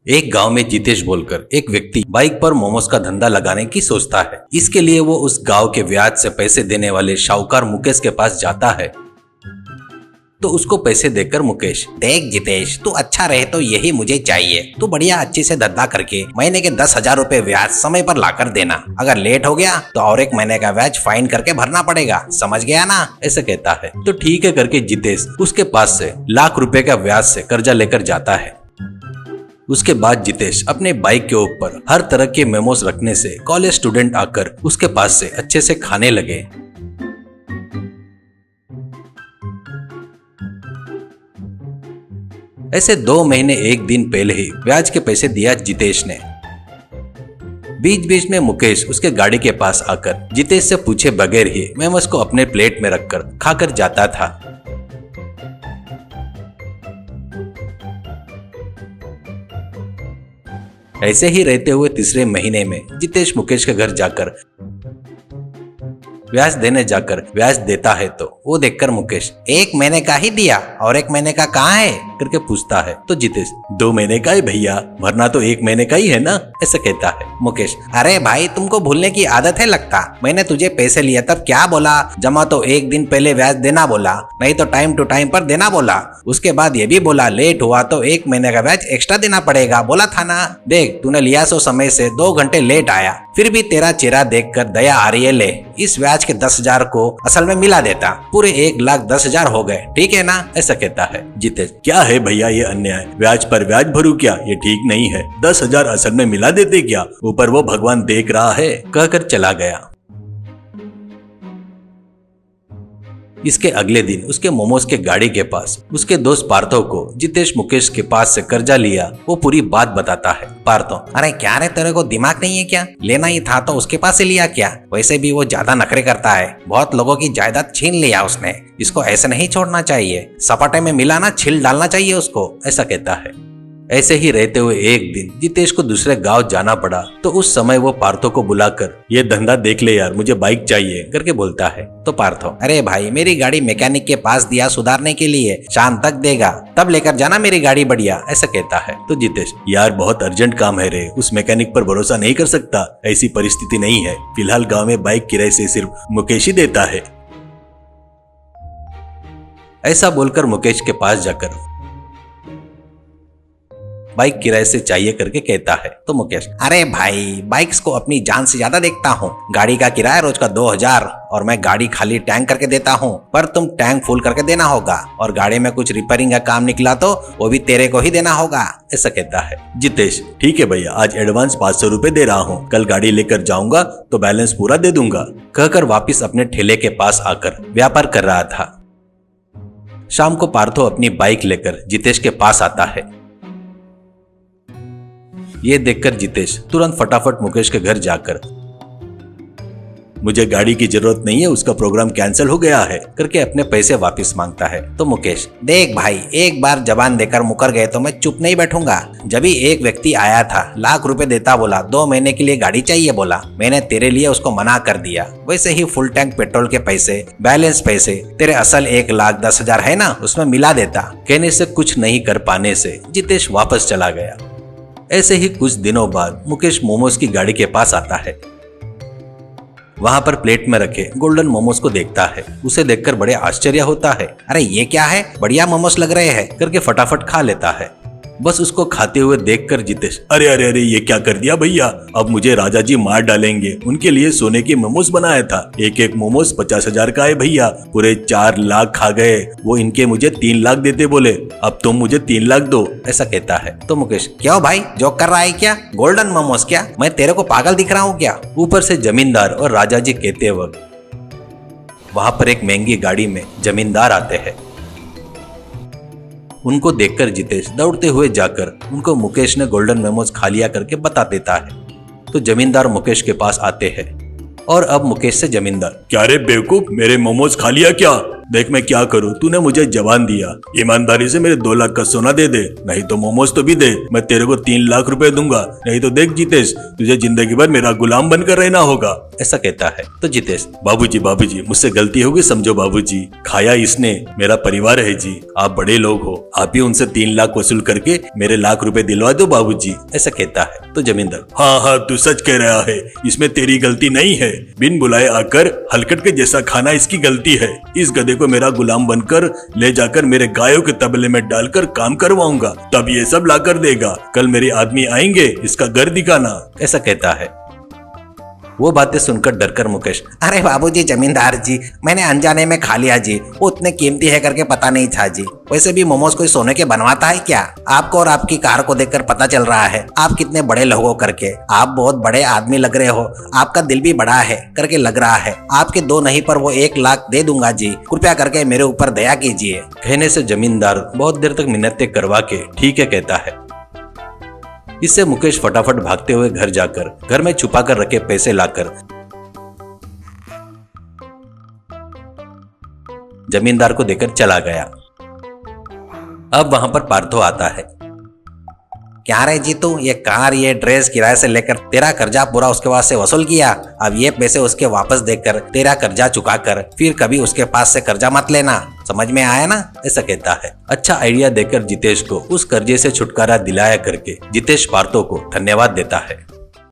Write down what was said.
एक गांव में जितेश बोलकर एक व्यक्ति बाइक पर मोमोज का धंधा लगाने की सोचता है। इसके लिए वो उस गांव के ब्याज से पैसे देने वाले शाहूकार मुकेश के पास जाता है। तो उसको पैसे देकर मुकेश, देख जितेश, तू अच्छा रहे तो यही मुझे चाहिए। तू बढ़िया अच्छे से धंधा करके महीने के 10,000 रुपए ब्याज समय पर लाकर देना। अगर लेट हो गया तो और 1 महीने का ब्याज फाइन करके भरना पड़ेगा, समझ गया ना? ऐसे कहता है। तो ठीक है करके जितेश उसके पास से लाख रुपए का ब्याज से कर्जा लेकर जाता है। उसके बाद जितेश अपने बाइक के ऊपर हर तरह के मेमोस रखने से कॉलेज स्टूडेंट आकर उसके पास से अच्छे से खाने लगे। ऐसे 2 महीने 1 दिन पहले ही ब्याज के पैसे दिया जितेश ने। बीच बीच में मुकेश उसके गाड़ी के पास आकर जितेश से पूछे बगैर ही मेमोस को अपने प्लेट में रखकर खाकर जाता था। ऐसे ही रहते हुए तीसरे महीने में जितेश मुकेश के घर जाकर ब्याज देने जाकर ब्याज देता है तो वो देखकर मुकेश, 1 महीने का ही दिया और 1 महीने का कहाँ है करके पूछता है। तो जितेश, 2 महीने का है भैया, भरना तो 1 महीने का ही है ना, ऐसा कहता है। मुकेश, अरे भाई तुमको भूलने की आदत है लगता। मैंने तुझे पैसे लिए तब क्या बोला? जमा तो 1 दिन पहले ब्याज देना बोला, नहीं तो टाइम टू टाइम पर देना बोला। उसके बाद ये भी बोला लेट हुआ तो 1 महीने का ब्याज एक्स्ट्रा देना पड़ेगा, बोला था ना? देख तूने लिया सो समय से 2 घंटे लेट आया, फिर भी तेरा चेहरा देखकर दया आ रही है। ले इस ब्याज के 10,000 को असल में मिला देता, पूरे 1,10,000 हो गए, ठीक है ना? ऐसा कहता है। जितेश, क्या है भैया ये अन्याय, ब्याज पर ब्याज भरू क्या? ये ठीक नहीं है। 10,000 असल में मिला देते क्या? ऊपर वो भगवान देख रहा है, कहकर चला गया। इसके अगले दिन उसके मोमोज के गाड़ी के पास उसके दोस्त पार्थो को जितेश मुकेश के पास से कर्जा लिया वो पूरी बात बताता है। पार्थो, अरे क्या रे, तेरे को दिमाग नहीं है क्या? लेना ही था तो उसके पास से लिया क्या? वैसे भी वो ज्यादा नखरे करता है, बहुत लोगों की जायदाद छीन लिया उसने। इसको ऐसे नहीं छोड़ना चाहिए, सपाटे में मिला ना छिल डालना चाहिए उसको, ऐसा कहता है। ऐसे ही रहते हुए एक दिन जितेश को दूसरे गांव जाना पड़ा तो उस समय वो पार्थो को बुलाकर, ये धंधा देख ले यार, मुझे बाइक चाहिए करके बोलता है। तो पार्थो, अरे भाई मेरी गाड़ी मैकेनिक के पास दिया सुधारने के लिए, शाम तक देगा, तब लेकर जाना मेरी गाड़ी बढ़िया, ऐसा कहता है। तो जितेश, यार बहुत अर्जेंट काम है रे, उस मैकेनिक पर भरोसा नहीं कर सकता, ऐसी परिस्थिति नहीं है। फिलहाल गाँव में बाइक किराए से सिर्फ मुकेश ही देता है। ऐसा बोलकर मुकेश के पास जाकर बाइक किराए से चाहिए करके कहता है। तो मुकेश, अरे भाई बाइक्स को अपनी जान से ज्यादा देखता हूँ। गाड़ी का किराया रोज का 2,000 और मैं गाड़ी खाली टैंक करके देता हूँ, पर तुम टैंक फुल करके देना होगा, और गाड़ी में कुछ रिपेयरिंग का काम निकला तो वो भी तेरे को ही देना होगा, ऐसा कहता है। जितेश, ठीक है भैया, आज एडवांस 500 रुपए दे रहा हूँ, कल गाड़ी लेकर जाऊंगा तो बैलेंस पूरा दे दूंगा, कहकर वापिस अपने ठेले के पास आकर व्यापार कर रहा था। शाम को पार्थो अपनी बाइक लेकर जितेश के पास आता है। ये देखकर जितेश तुरंत फटाफट मुकेश के घर जाकर, मुझे गाड़ी की जरूरत नहीं है, उसका प्रोग्राम कैंसिल हो गया है, करके अपने पैसे वापस मांगता है। तो मुकेश, देख भाई, एक बार जबान देकर मुकर गए तो मैं चुप नहीं बैठूंगा। जब भी एक व्यक्ति आया था, लाख रुपए देता बोला, 2 महीने के लिए गाड़ी चाहिए बोला, मैंने तेरे लिए उसको मना कर दिया। वैसे ही फुल टैंक पेट्रोल के पैसे, बैलेंस पैसे तेरे असल 1,10,000 है ना, उसमें मिला देता। कहने से कुछ नहीं कर पाने से जितेश वापस चला गया। ऐसे ही कुछ दिनों बाद मुकेश मोमोज की गाड़ी के पास आता है। वहां पर प्लेट में रखे गोल्डन मोमोज को देखता है। उसे देखकर बड़े आश्चर्य होता है। अरे ये क्या है, बढ़िया मोमोज लग रहे हैं, करके फटाफट खा लेता है। बस उसको खाते हुए देखकर जितेश, अरे अरे अरे ये क्या कर दिया भैया, अब मुझे राजा जी मार डालेंगे, उनके लिए सोने के मोमोज बनाया था, एक एक मोमोज 50,000 का है भैया, पूरे 4 लाख खा गए, वो इनके मुझे 3 लाख देते बोले, अब तुम मुझे 3 लाख दो, ऐसा कहता है। तो मुकेश, क्यों भाई जोक कर रहा है क्या? गोल्डन मोमोज क्या, मैं तेरे को पागल दिख रहा हूँ क्या? ऊपर से जमींदार और राजा जी कहते वक्त वहां पर एक महंगी गाड़ी में जमींदार आते हैं। उनको देखकर जितेश दौड़ते हुए जाकर उनको मुकेश ने गोल्डन मोमोज खा लिया करके बता देता है। तो जमींदार मुकेश के पास आते हैं और अब मुकेश से जमींदार, क्या रे बेवकूफ, मेरे मोमोज खा लिया क्या? देख मैं क्या करूँ, तूने मुझे जवान दिया, ईमानदारी से मेरे 2 लाख का सोना दे दे, नहीं तो मोमोज तो भी दे, मैं तेरे को 3 लाख रुपए दूंगा, नहीं तो देख जितेश, तुझे जिंदगी भर मेरा गुलाम बनकर रहना होगा। ऐसा कहता है तो जितेश, बाबूजी मुझसे गलती होगी, समझो बाबूजी, खाया इसने, मेरा परिवार है जी, आप बड़े लोग हो, आप ही उनसे 3 लाख वसूल करके मेरे लाख रुपए दिलवा दो बाबूजी। ऐसा कहता है तो जमींदार, हाँ तू सच कह रहा है, इसमें तेरी गलती नहीं है, बिन बुलाए आकर हलकट के जैसा खाना इसकी गलती है, इस गधे को मेरा गुलाम बनकर ले जाकर मेरे गायों के तबले में डालकर काम करवाऊंगा, तब ये सब लाकर देगा, कल मेरे आदमी आएंगे इसका घर दिखाना। ऐसा कहता है। वो बातें सुनकर डरकर मुकेश, अरे बाबूजी जमींदार जी, मैंने अनजाने में खा लिया जी, वो उतने कीमती है करके पता नहीं था जी, वैसे भी मोमोज कोई सोने के बनवाता है क्या? आपको और आपकी कार को देखकर पता चल रहा है आप कितने बड़े लोग हो करके, आप बहुत बड़े आदमी लग रहे हो, आपका दिल भी बड़ा है करके लग रहा है, आपके 2 नहीं पर वो 1 लाख दे दूंगा जी, कृपया करके मेरे ऊपर दया कीजिए। कहने से जमींदार बहुत देर तक मिन्नतें करवा के ठीक है कहता है। इससे मुकेश फटाफट भागते हुए घर जाकर घर में छुपा कर रखे पैसे लाकर जमींदार को देकर चला गया। अब वहां पर पार्थो आता है। क्या रे जीतू, ये कार ये ड्रेस किराए से लेकर तेरा कर्जा पूरा उसके पास से वसूल किया, अब ये पैसे उसके वापस देकर तेरा कर्जा चुका कर फिर कभी उसके पास से कर्जा मत लेना, समझ में आया ना? ऐसा कहता है। अच्छा आइडिया देकर जितेश को उस कर्जे से छुटकारा दिलाया करके जितेश पार्थो को धन्यवाद देता है।